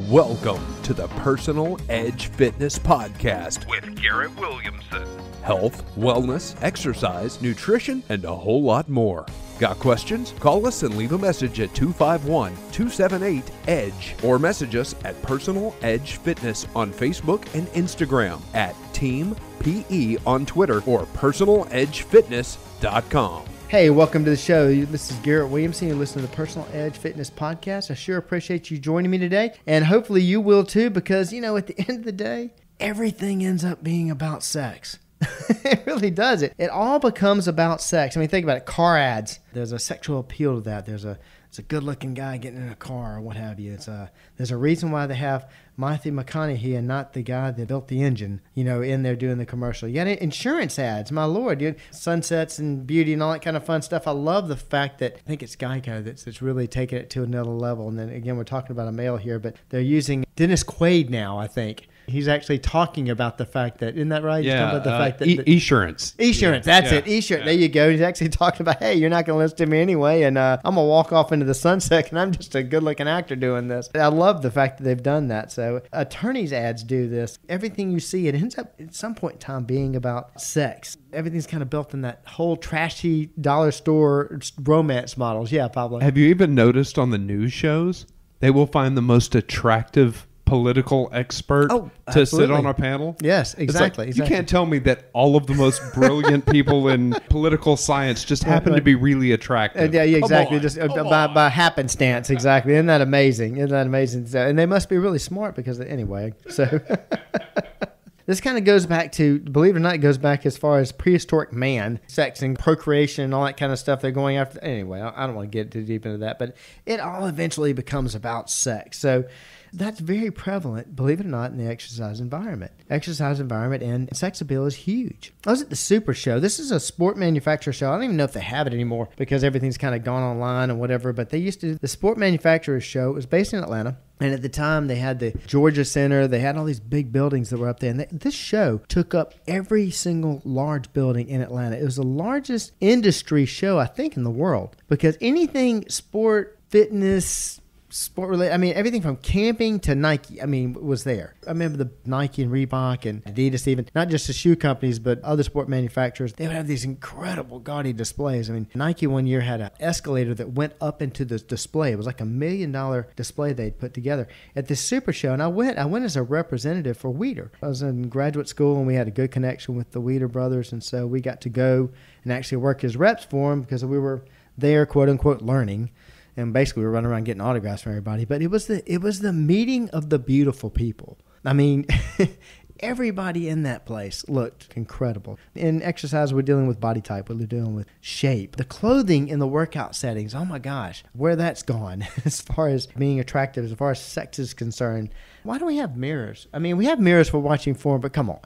Welcome to the Personal Edge Fitness Podcast with Garrett Williamson. Health, wellness, exercise, nutrition, and a whole lot more. Got questions? Call us and leave a message at 251-278-EDGE or message us at Personal Edge Fitness on Facebook and Instagram, at Team PE on Twitter, or personaledgefitness.com. Hey, welcome to the show. This is Garrett Williamson. You're listening to the Personal Edge Fitness Podcast. I sure appreciate you joining me today, and hopefully you will too, because, you know, at the end of the day, everything ends up being about sex. It really does. It all becomes about sex. I mean, think about it. Car ads. There's a sexual appeal to that. It's a good-looking guy getting in a car or what have you. There's a reason why they have Matthew McConaughey and not the guy that built the engine, in there doing the commercial. You got insurance ads, my Lord, dude. Sunsets and beauty and all that kind of fun stuff. I love the fact that, I think it's Geico that's really taking it to another level. And then again, we're talking about a male here, but they're using Dennis Quaid now, I think. He's actually talking about the fact that, isn't that right? He's talking about the fact that Esurance. Esurance, that's it. Esurance. There you go. He's actually talking about, hey, you're not going to listen to me anyway, and I'm going to walk off into the sunset, and I'm just a good-looking actor doing this. I love the fact that they've done that. So attorneys' ads do this. Everything you see, it ends up at some point in time being about sex. Everything's kind of built in that whole trashy dollar store romance models. Yeah, Pablo. Have you even noticed on the news shows, they will find the most attractive political expert to sit on a panel? Yes, exactly. You can't tell me that all of the most brilliant people in political science just happen to be really attractive. Yeah, exactly. Just by happenstance, exactly. Isn't that amazing? And they must be really smart because, anyway, so... This kind of goes back to, believe it or not, it goes back as far as prehistoric man, sex and procreation and all that kind of stuff they're going after. Anyway, I don't want to get too deep into that, but it all eventually becomes about sex. So that's very prevalent, believe it or not, in the exercise environment. Exercise environment and sex appeal is huge. I was at the Super Show. This is a sport manufacturer show. I don't even know if they have it anymore because everything's kind of gone online and whatever, but they used to do the sport manufacturers show. It was based in Atlanta. And at the time, they had the Georgia Center. They had all these big buildings that were up there. And this show took up every single large building in Atlanta. It was the largest industry show, I think, in the world. Because anything sport, fitness, sport related, everything from camping to Nike, was there. I remember the Nike and Reebok and Adidas even, not just the shoe companies, but other sport manufacturers. They would have these incredible gaudy displays. Nike one year had an escalator that went up into the display. It was like $1 million display they'd put together at this Super Show. And I went as a representative for Weider. I was in graduate school and we had a good connection with the Weider brothers. And so we got to go and actually work as reps for them because we were there, quote unquote, learning. And basically, we were running around getting autographs from everybody. But it was the meeting of the beautiful people. Everybody in that place looked incredible. In exercise, we're dealing with body type. We're dealing with shape. The clothing in the workout settings, oh my gosh, where that's gone as far as being attractive, as far as sex is concerned. Why do we have mirrors? We have mirrors for watching form, but come on.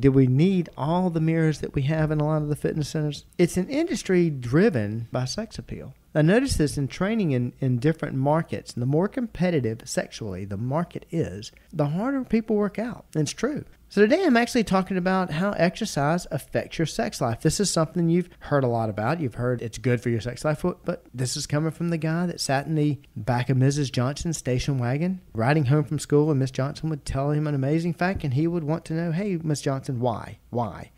Do we need all the mirrors that we have in a lot of the fitness centers? It's an industry driven by sex appeal. I noticed this in training in different markets. And the more competitive sexually the market is, the harder people work out. And it's true. So today I'm actually talking about how exercise affects your sex life. This is something you've heard a lot about. You've heard it's good for your sex life, but this is coming from the guy that sat in the back of Mrs. Johnson's station wagon, riding home from school, and Miss Johnson would tell him an amazing fact, and he would want to know, hey, Miss Johnson, why? Why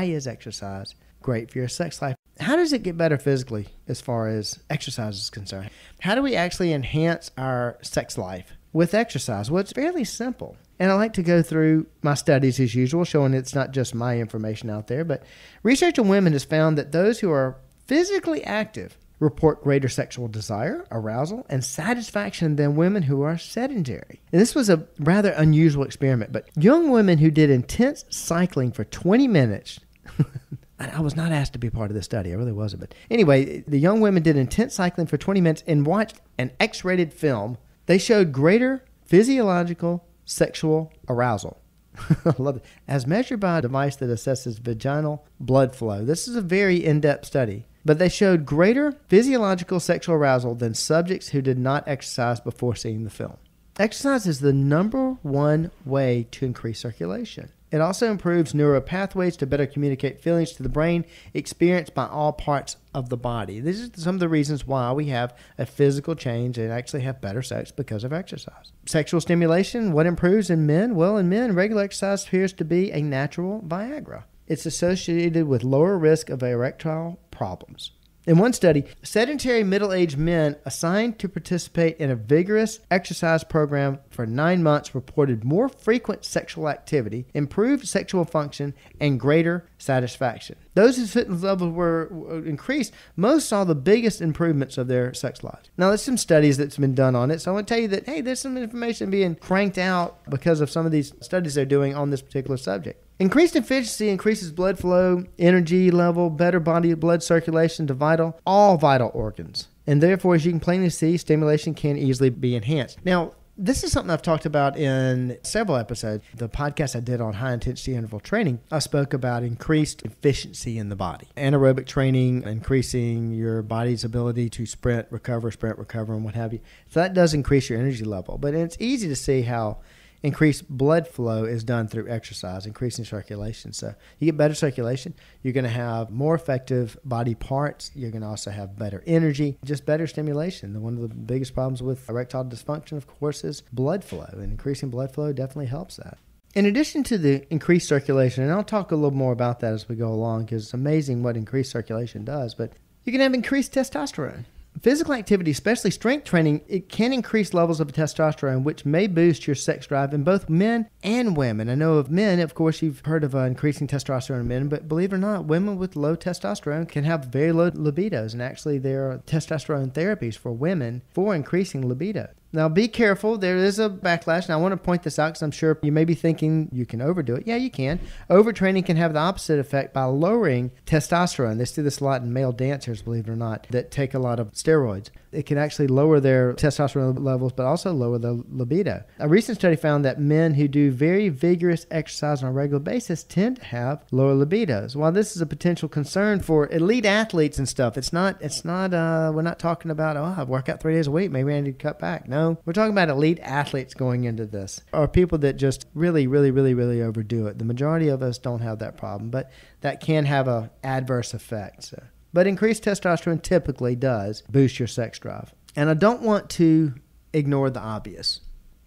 is exercise great for your sex life? How does it get better physically as far as exercise is concerned? How do we actually enhance our sex life with exercise? Well, it's fairly simple. And I like to go through my studies as usual, showing it's not just my information out there, but research on women has found that those who are physically active report greater sexual desire, arousal, and satisfaction than women who are sedentary. And this was a rather unusual experiment, but young women who did intense cycling for 20 minutes... I was not asked to be part of this study. I really wasn't. But anyway, the young women did intense cycling for 20 minutes and watched an X-rated film. They showed greater physiological sexual arousal. I love it. As measured by a device that assesses vaginal blood flow. This is a very in-depth study. But they showed greater physiological sexual arousal than subjects who did not exercise before seeing the film. Exercise is the number one way to increase circulation. It also improves neural pathways to better communicate feelings to the brain experienced by all parts of the body. These are some of the reasons why we have a physical change and actually have better sex because of exercise. Sexual stimulation, what improves in men? Well, in men, regular exercise appears to be a natural Viagra. It's associated with lower risk of erectile problems. In one study, sedentary middle-aged men assigned to participate in a vigorous exercise program for 9 months reported more frequent sexual activity, improved sexual function, and greater satisfaction. Those whose fitness levels were increased most saw the biggest improvements of their sex lives. Now, there's some studies that's been done on it, so I want to tell you that, hey, there's some information being cranked out because of some of these studies they're doing on this particular subject. Increased efficiency increases blood flow, energy level, better body blood circulation to all vital organs. And therefore, as you can plainly see, stimulation can easily be enhanced. Now, this is something I've talked about in several episodes. The podcast I did on high-intensity interval training, I spoke about increased efficiency in the body. Anaerobic training, increasing your body's ability to sprint, recover, and what have you. So that does increase your energy level. But it's easy to see how increased blood flow is done through exercise, increasing circulation. So you get better circulation, you're going to have more effective body parts, you're going to also have better energy, just better stimulation. One of the biggest problems with erectile dysfunction, of course, is blood flow, and increasing blood flow definitely helps that. In addition to the increased circulation, and I'll talk a little more about that as we go along because it's amazing what increased circulation does, but you can have increased testosterone. Physical activity, especially strength training, it can increase levels of testosterone, which may boost your sex drive in both men and women. I know of men, of course, you've heard of increasing testosterone in men, but believe it or not, women with low testosterone can have very low libidos, and actually there are testosterone therapies for women for increasing libido. Now, be careful. There is a backlash, and I want to point this out because I'm sure you may be thinking you can overdo it. Yeah, you can. Overtraining can have the opposite effect by lowering testosterone. They see this a lot in male dancers, believe it or not, that take a lot of steroids. It can actually lower their testosterone levels, but also lower the libido. A recent study found that men who do very vigorous exercise on a regular basis tend to have lower libidos. While this is a potential concern for elite athletes and stuff, we're not talking about, I work out 3 days a week, maybe I need to cut back. No, we're talking about elite athletes going into this, or people that just really overdo it. The majority of us don't have that problem, but that can have an adverse effect. So. But increased testosterone typically does boost your sex drive. And I don't want to ignore the obvious.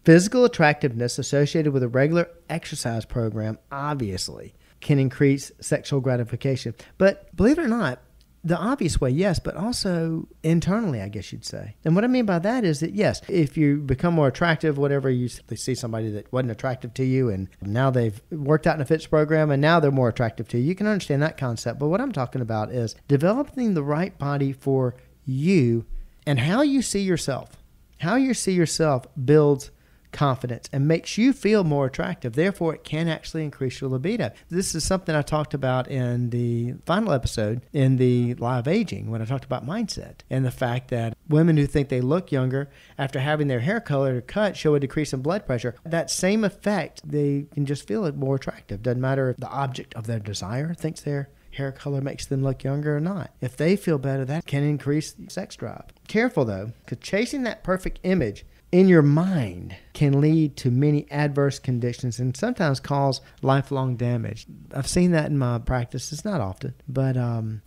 Physical attractiveness associated with a regular exercise program obviously can increase sexual gratification. But believe it or not, the obvious way, yes, but also internally, I guess you'd say. And what I mean by that is that, yes, if you become more attractive, whatever, you see somebody that wasn't attractive to you and now they've worked out in a fitness program and now they're more attractive to you, you can understand that concept. But what I'm talking about is developing the right body for you and how you see yourself. How you see yourself builds confidence and makes you feel more attractive. Therefore, it can actually increase your libido. This is something I talked about in the final episode in the live aging when I talked about mindset and the fact that women who think they look younger after having their hair colored or cut show a decrease in blood pressure. That same effect, they can just feel it more attractive. Doesn't matter if the object of their desire thinks their hair color makes them look younger or not. If they feel better, that can increase sex drive. Careful though, because chasing that perfect image in your mind can lead to many adverse conditions and sometimes cause lifelong damage. I've seen that in my practice. It's not often, but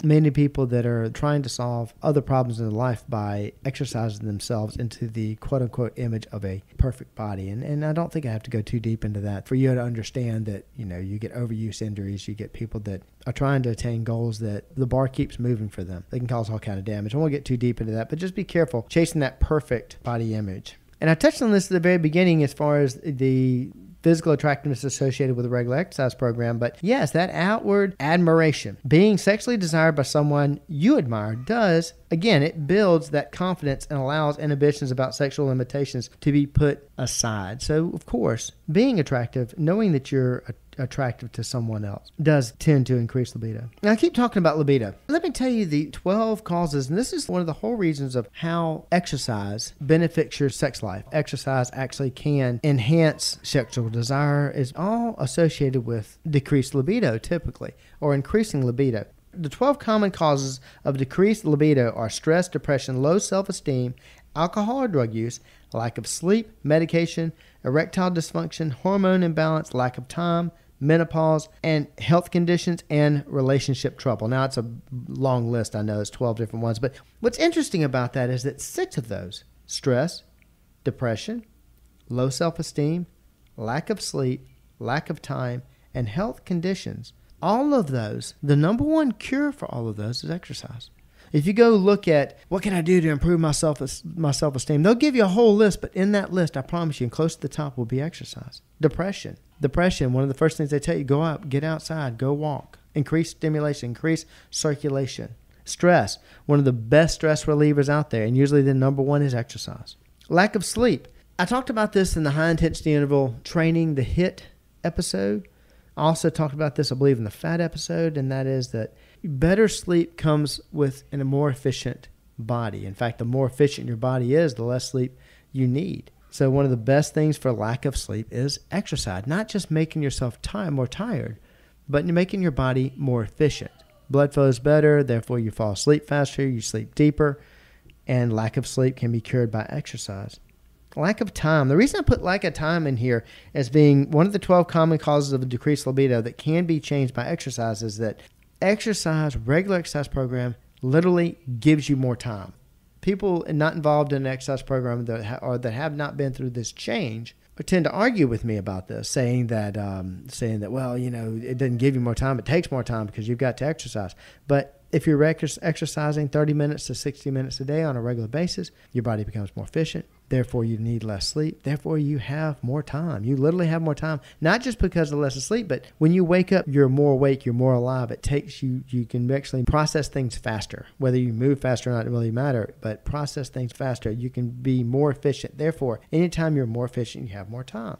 many people that are trying to solve other problems in their life by exercising themselves into the quote-unquote image of a perfect body. And I don't think I have to go too deep into that for you to understand that, you get overuse injuries, you get people that are trying to attain goals that the bar keeps moving for them. They can cause all kind of damage. I won't get too deep into that, but just be careful chasing that perfect body image. And I touched on this at the very beginning as far as the physical attractiveness associated with a regular exercise program. But yes, that outward admiration, being sexually desired by someone you admire does, again, it builds that confidence and allows inhibitions about sexual limitations to be put aside. So, of course, being attractive, knowing that you're attractive to someone else does tend to increase libido. Now, I keep talking about libido. Let me tell you the 12 causes, and this is one of the whole reasons of how exercise benefits your sex life. Exercise actually can enhance sexual desire. It's all associated with decreased libido typically, or increasing libido. The 12 common causes of decreased libido are stress, depression, low self-esteem, alcohol or drug use, lack of sleep, medication, erectile dysfunction, hormone imbalance, lack of time, menopause, and health conditions and relationship trouble. Now, it's a long list. I know it's 12 different ones. But what's interesting about that is that 6 of those, stress, depression, low self-esteem, lack of sleep, lack of time, and health conditions, all of those, the number one cure for all of those is exercise. If you go look at what can I do to improve my self-esteem, they'll give you a whole list, but in that list, I promise you, and close to the top will be exercise. Depression, one of the first things they tell you, go out, get outside, go walk, increase stimulation, increase circulation. Stress, one of the best stress relievers out there, and usually the number one is exercise. Lack of sleep. I talked about this in the high intensity interval training, the HIIT episode. I also talked about this, I believe, in the fat episode, and that is that better sleep comes with a more efficient body. In fact, the more efficient your body is, the less sleep you need. So one of the best things for lack of sleep is exercise, not just making yourself more tired, but making your body more efficient. Blood flows better, therefore you fall asleep faster, you sleep deeper, and lack of sleep can be cured by exercise. Lack of time. The reason I put lack of time in here as being one of the 12 common causes of a decreased libido that can be changed by exercise is that regular exercise program literally gives you more time. People not involved in an exercise program that have not been through this change tend to argue with me about this, saying that well, it doesn't give you more time, it takes more time because you've got to exercise. But if you're exercising 30 minutes to 60 minutes a day on a regular basis, your body becomes more efficient. Therefore, you need less sleep. Therefore, you have more time. You literally have more time, not just because of less sleep, but when you wake up, you're more awake, you're more alive. It takes you can actually process things faster. Whether you move faster or not, it doesn't really matter, but process things faster. You can be more efficient. Therefore, anytime you're more efficient, you have more time.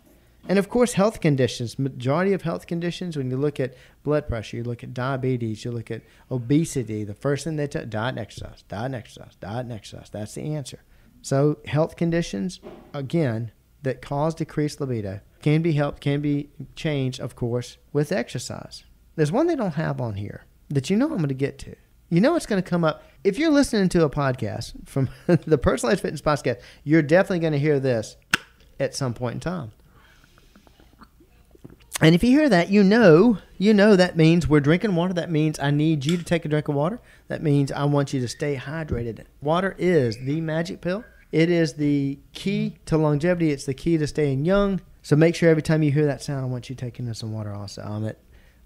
And of course, health conditions. Majority of health conditions, when you look at blood pressure, you look at diabetes, you look at obesity, the first thing they tell, diet and exercise, diet and exercise, diet and exercise. That's the answer. So health conditions, again, that cause decreased libido can be changed, of course, with exercise. There's one they don't have on here that I'm going to get to. It's going to come up. If you're listening to a podcast from the Personalized Fitness Podcast, you're definitely going to hear this at some point in time. And if you hear that, that means we're drinking water. That means I need you to take a drink of water. That means I want you to stay hydrated. Water is the magic pill. It is the key to longevity. It's the key to staying young. So make sure every time you hear that sound, I want you taking in some water also. I'm at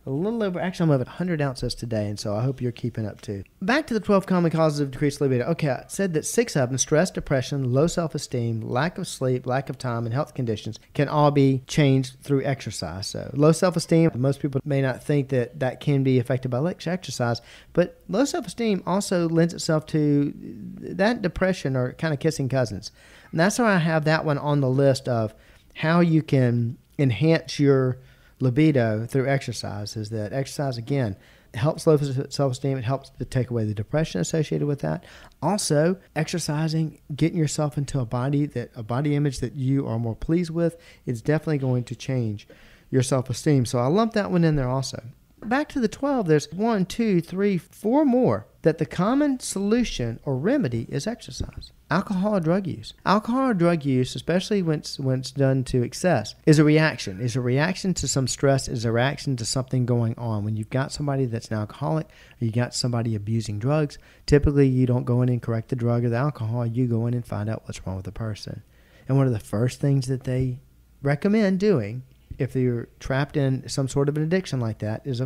I'm over 100 ounces today, and so I hope you're keeping up too. Back to the 12 common causes of decreased libido. Okay, I said that 6 of them, stress, depression, low self-esteem, lack of sleep, lack of time, and health conditions, can all be changed through exercise. So low self-esteem, most people may not think that can be affected by exercise, but low self-esteem also lends itself to that depression or kind of kissing cousins. And that's why I have that one on the list of how you can enhance your libido through exercise. Is that exercise, again, helps low self-esteem. It helps to take away the depression associated with that. Also, exercising, getting yourself into a body image that you are more pleased with, is definitely going to change your self-esteem. So I lump that one in there also. Back to the 12, there's 4 more that the common solution or remedy is exercise. Alcohol or drug use. Alcohol or drug use, especially when it's done to excess, is a reaction. Is a reaction to some stress, is a reaction to something going on. When you've got somebody that's an alcoholic, or you got somebody abusing drugs, typically you don't go in and correct the drug or the alcohol. You go in and find out what's wrong with the person. And one of the first things that they recommend doing if you're trapped in some sort of an addiction like that is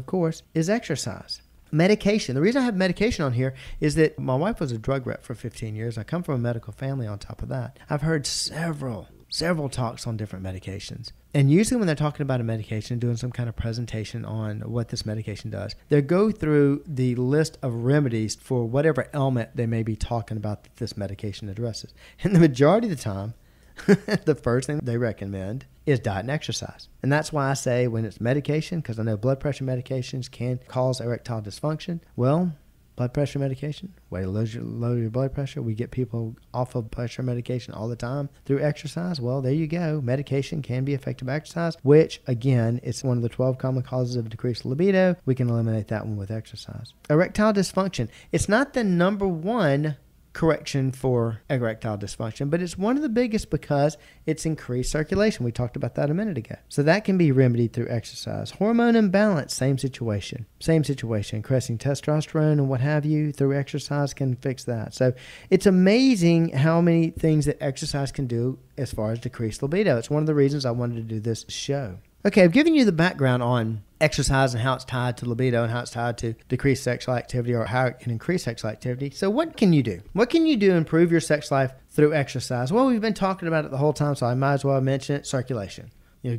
exercise. Medication. The reason I have medication on here is that my wife was a drug rep for 15 years. I come from a medical family on top of that. I've heard several talks on different medications. And usually when they're talking about a medication, doing some kind of presentation on what this medication does, they go through the list of remedies for whatever ailment they may be talking about that this medication addresses. And the majority of the time, the first thing they recommend is diet and exercise. And that's why I say when it's medication, because I know blood pressure medications can cause erectile dysfunction. Well, blood pressure medication, way to lower your blood pressure. We get people off of pressure medication all the time through exercise. Well, there you go. Medication can be effective by exercise, which, again, it's one of the 12 common causes of decreased libido. We can eliminate that one with exercise. Erectile dysfunction. It's not the number one correction for erectile dysfunction, but it's one of the biggest because it's increased circulation. We talked about that a minute ago. So that can be remedied through exercise. Hormone imbalance, same situation. Increasing testosterone and what have you through exercise can fix that. So it's amazing how many things that exercise can do as far as decreased libido. It's one of the reasons I wanted to do this show. Okay, I've given you the background on exercise and how it's tied to libido and how it's tied to decreased sexual activity, or how it can increase sexual activity. So what can you do? What can you do to improve your sex life through exercise? Well, we've been talking about it the whole time, so I might as well mention it. Circulation.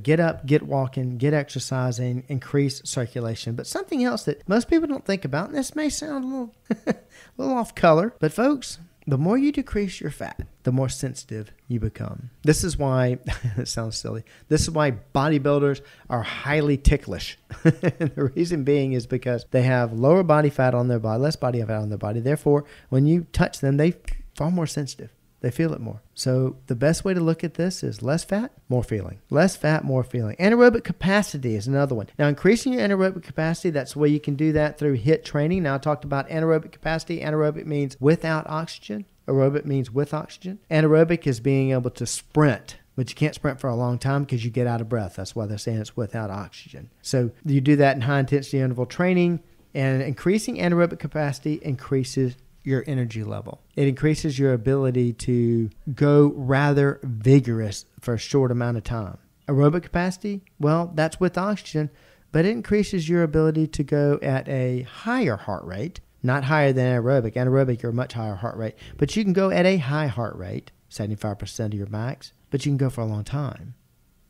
Get up, get walking, get exercising, increase circulation. But something else that most people don't think about, and this may sound a little, a little off color, but folks, the more you decrease your fat, the more sensitive you become. This is why, it sounds silly, this is why bodybuilders are highly ticklish. And the reason being is because they have lower body fat on their body, less body fat on their body. Therefore, when you touch them, they're far more sensitive. They feel it more. So the best way to look at this is less fat, more feeling. Less fat, more feeling. Anaerobic capacity is another one. Now, increasing your anaerobic capacity, that's the way you can do that through HIIT training. Now, I talked about anaerobic capacity. Anaerobic means without oxygen. Aerobic means with oxygen. Anaerobic is being able to sprint, but you can't sprint for a long time because you get out of breath. That's why they're saying it's without oxygen. So you do that in high-intensity interval training, and increasing anaerobic capacity increases your energy level. It increases your ability to go rather vigorous for a short amount of time. Aerobic capacity, well, that's with oxygen, but it increases your ability to go at a higher heart rate, not higher than anaerobic. Anaerobic, you're a much higher heart rate, but you can go at a high heart rate, 75% of your max, but you can go for a long time.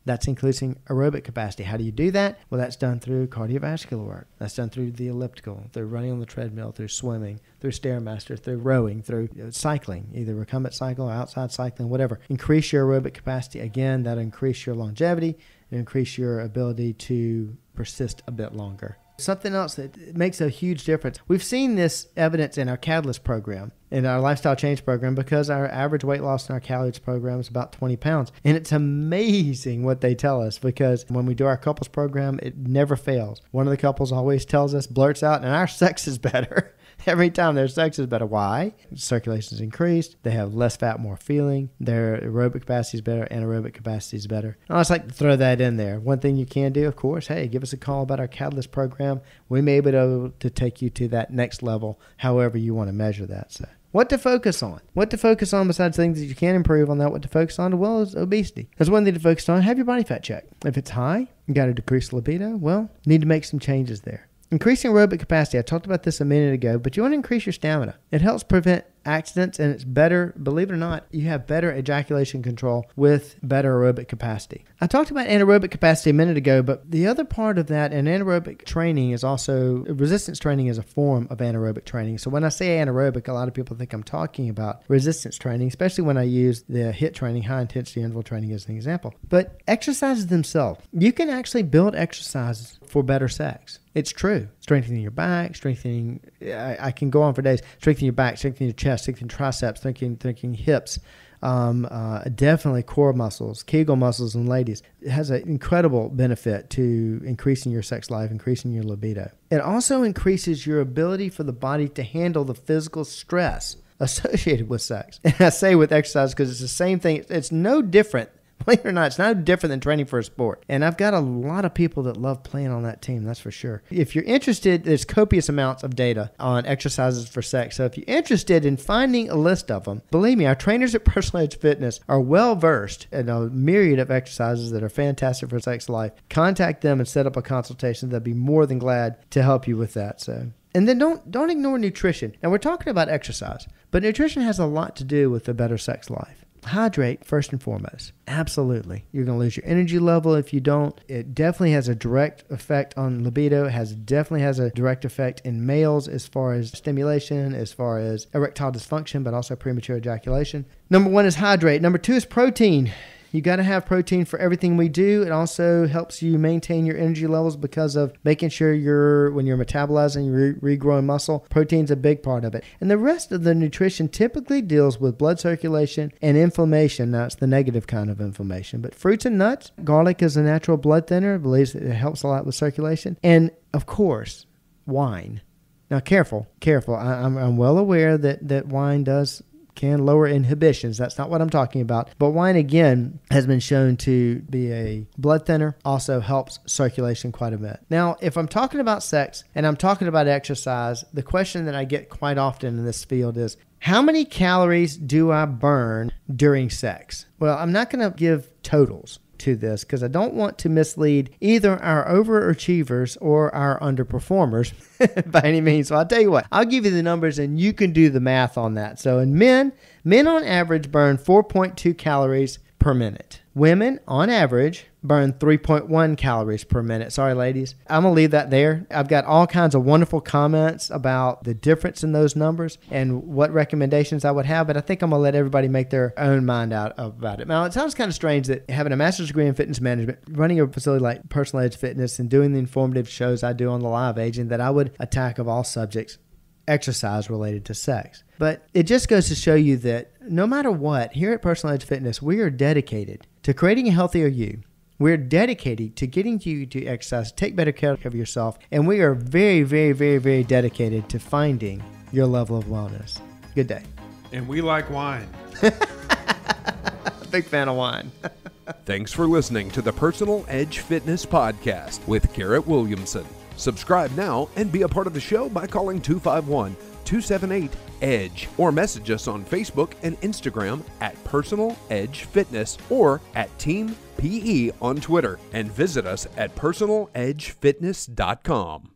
That's increasing aerobic capacity. How do you do that? Well, that's done through cardiovascular work. That's done through the elliptical, through running on the treadmill, through swimming, through Stairmaster, through rowing, through cycling, either recumbent cycle or outside cycling, whatever. Increase your aerobic capacity. Again, that'll increase your longevity and increase your ability to persist a bit longer. Something else that makes a huge difference. We've seen this evidence in our Catalyst program, in our lifestyle change program, because our average weight loss in our Catalyst program is about 20 pounds. And it's amazing what they tell us, because when we do our couples program, it never fails. One of the couples always tells us, blurts out, and our sex is better. Every time their sex is better. Why? Circulation is increased. They have less fat, more feeling. Their aerobic capacity is better. Anaerobic capacity is better. I just like to throw that in there. One thing you can do, of course, hey, give us a call about our Catalyst program. We may be able to take you to that next level, however you want to measure that. So, what to focus on? What to focus on besides things that you can improve on that? What to focus on? Well, is obesity. There's one thing to focus on. Have your body fat checked. If it's high, you got to decrease libido. Well, you need to make some changes there. Increasing aerobic capacity. I talked about this a minute ago, but you want to increase your stamina. It helps prevent accidents, and it's better, believe it or not, you have better ejaculation control with better aerobic capacity. I talked about anaerobic capacity a minute ago, but the other part of that, and anaerobic training is also, resistance training is a form of anaerobic training. So when I say anaerobic, a lot of people think I'm talking about resistance training, especially when I use the HIIT training, high intensity interval training, as an example. But exercises themselves, you can actually build exercises for better sex. It's true. Strengthening your back, strengthening, I can go on for days, strengthening your back, strengthening your chest, strengthening triceps, strengthening hips, definitely core muscles, Kegel muscles in ladies. It has an incredible benefit to increasing your sex life, increasing your libido. It also increases your ability for the body to handle the physical stress associated with sex. And I say with exercise because it's the same thing. It's no different. Believe it or not, it's no different than training for a sport. And I've got a lot of people that love playing on that team, that's for sure. If you're interested, there's copious amounts of data on exercises for sex. So if you're interested in finding a list of them, believe me, our trainers at Personal Edge Fitness are well-versed in a myriad of exercises that are fantastic for sex life. Contact them and set up a consultation. They'll be more than glad to help you with that. And then don't ignore nutrition. Now, we're talking about exercise, but nutrition has a lot to do with a better sex life. Hydrate first and foremost. Absolutely. You're going to lose your energy level if you don't. It definitely has a direct effect on libido. It definitely has a direct effect in males as far as stimulation, as far as erectile dysfunction, but also premature ejaculation. Number 1 is hydrate. Number 2 is protein. You got to have protein for everything we do. It also helps you maintain your energy levels because of making sure when you're metabolizing, you're regrowing muscle. Protein's a big part of it. And the rest of the nutrition typically deals with blood circulation and inflammation. Now, it's the negative kind of inflammation. But fruits and nuts, garlic is a natural blood thinner. Believes it helps a lot with circulation. And, of course, wine. Now, careful. I'm well aware that wine does can lower inhibitions. That's not what I'm talking about. But wine, again, has been shown to be a blood thinner, also helps circulation quite a bit. Now, if I'm talking about sex and I'm talking about exercise, the question that I get quite often in this field is, how many calories do I burn during sex? Well, I'm not going to give totals to this because I don't want to mislead either our overachievers or our underperformers by any means. So I'll tell you what, I'll give you the numbers and you can do the math on that. So in men on average burn 4.2 calories per minute. Women on average burn 3.1 calories per minute. Sorry, ladies. I'm going to leave that there. I've got all kinds of wonderful comments about the difference in those numbers and what recommendations I would have, but I think I'm going to let everybody make their own mind out about it. Now, it sounds kind of strange that having a master's degree in fitness management, running a facility like Personal Edge Fitness, and doing the informative shows I do on the live aging, that I would attack of all subjects exercise related to sex. But it just goes to show you that no matter what, here at Personal Edge Fitness, we are dedicated to creating a healthier you. We're dedicated to getting you to exercise, take better care of yourself, and we are very, very, very, very dedicated to finding your level of wellness. Good day. And we like wine. Big fan of wine. Thanks for listening to the Personal Edge Fitness Podcast with Garrett Williamson. Subscribe now and be a part of the show by calling 251-278-EDGE or message us on Facebook and Instagram at Personal Edge Fitness or at Team PE on Twitter, and visit us at personaledgefitness.com.